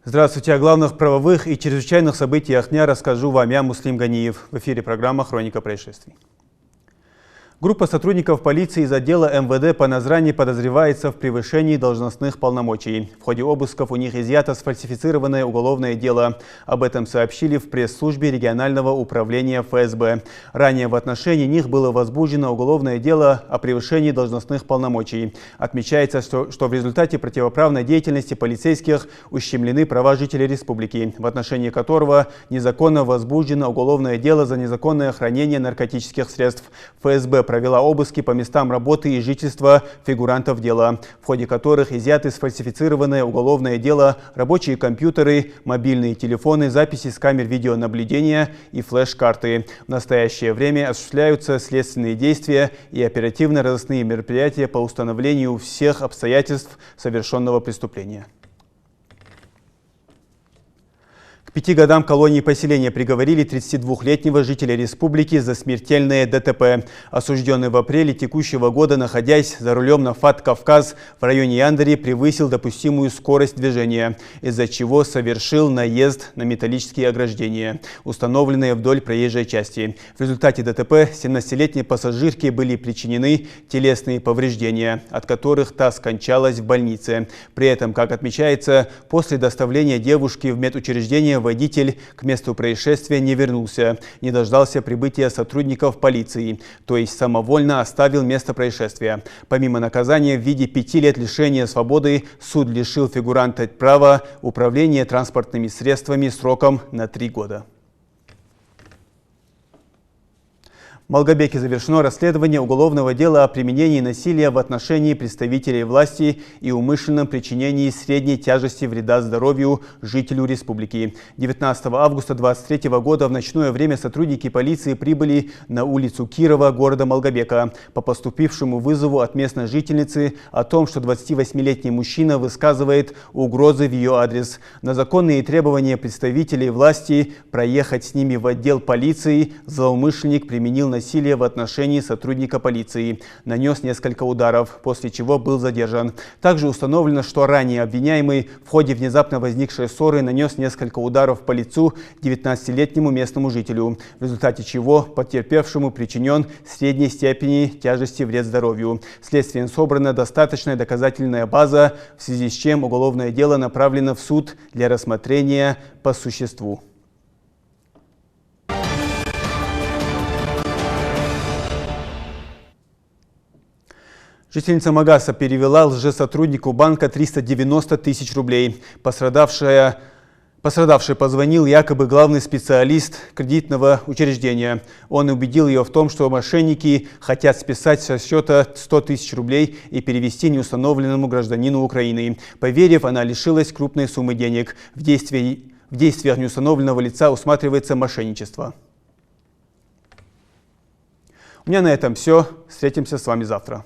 Здравствуйте. О главных правовых и чрезвычайных событиях дня расскажу вам я, Муслим Ганиев. В эфире программа «Хроника происшествий». Группа сотрудников полиции из отдела МВД по Назрани подозревается в превышении должностных полномочий. В ходе обысков у них изъято сфальсифицированное уголовное дело. Об этом сообщили в пресс-службе регионального управления ФСБ. Ранее в отношении них было возбуждено уголовное дело о превышении должностных полномочий. Отмечается, что в результате противоправной деятельности полицейских ущемлены права жителей республики, в отношении которого незаконно возбуждено уголовное дело за незаконное хранение наркотических средств. ФСБ провела обыски по местам работы и жительства фигурантов дела, в ходе которых изъяты сфальсифицированное уголовное дело, рабочие компьютеры, мобильные телефоны, записи с камер видеонаблюдения и флеш-карты. В настоящее время осуществляются следственные действия и оперативно-розыскные мероприятия по установлению всех обстоятельств совершенного преступления. К 5 годам колонии поселения приговорили 32-летнего жителя республики за смертельное ДТП. Осужденный в апреле текущего года, находясь за рулем на ФАТ «Кавказ» в районе Яндари, превысил допустимую скорость движения, из-за чего совершил наезд на металлические ограждения, установленные вдоль проезжей части. В результате ДТП 17-летней пассажирке были причинены телесные повреждения, от которых та скончалась в больнице. При этом, как отмечается, после доставления девушки в медучреждение водитель к месту происшествия не вернулся, не дождался прибытия сотрудников полиции, то есть самовольно оставил место происшествия. Помимо наказания в виде 5 лет лишения свободы, суд лишил фигуранта права управления транспортными средствами сроком на 3 года. В Малгобеке завершено расследование уголовного дела о применении насилия в отношении представителей власти и умышленном причинении средней тяжести вреда здоровью жителю республики. 19 августа 2023 года в ночное время сотрудники полиции прибыли на улицу Кирова города Малгобека по поступившему вызову от местной жительницы о том, что 28-летний мужчина высказывает угрозы в ее адрес. На законные требования представителей власти проехать с ними в отдел полиции злоумышленник применил насилие в отношении сотрудника полиции, нанес несколько ударов, после чего был задержан. Также установлено, что ранее обвиняемый в ходе внезапно возникшей ссоры нанес несколько ударов по лицу 19-летнему местному жителю, в результате чего потерпевшему причинен средней степени тяжести вред здоровью. Следствием собрана достаточная доказательная база, в связи с чем уголовное дело направлено в суд для рассмотрения по существу. Жительница Магаса перевела лжесотруднику банка 390 тысяч рублей. Пострадавший позвонил якобы главный специалист кредитного учреждения. Он убедил ее в том, что мошенники хотят списать со счета 100 тысяч рублей и перевести неустановленному гражданину Украины. Поверив, она лишилась крупной суммы денег. В действиях неустановленного лица усматривается мошенничество. У меня на этом все. Встретимся с вами завтра.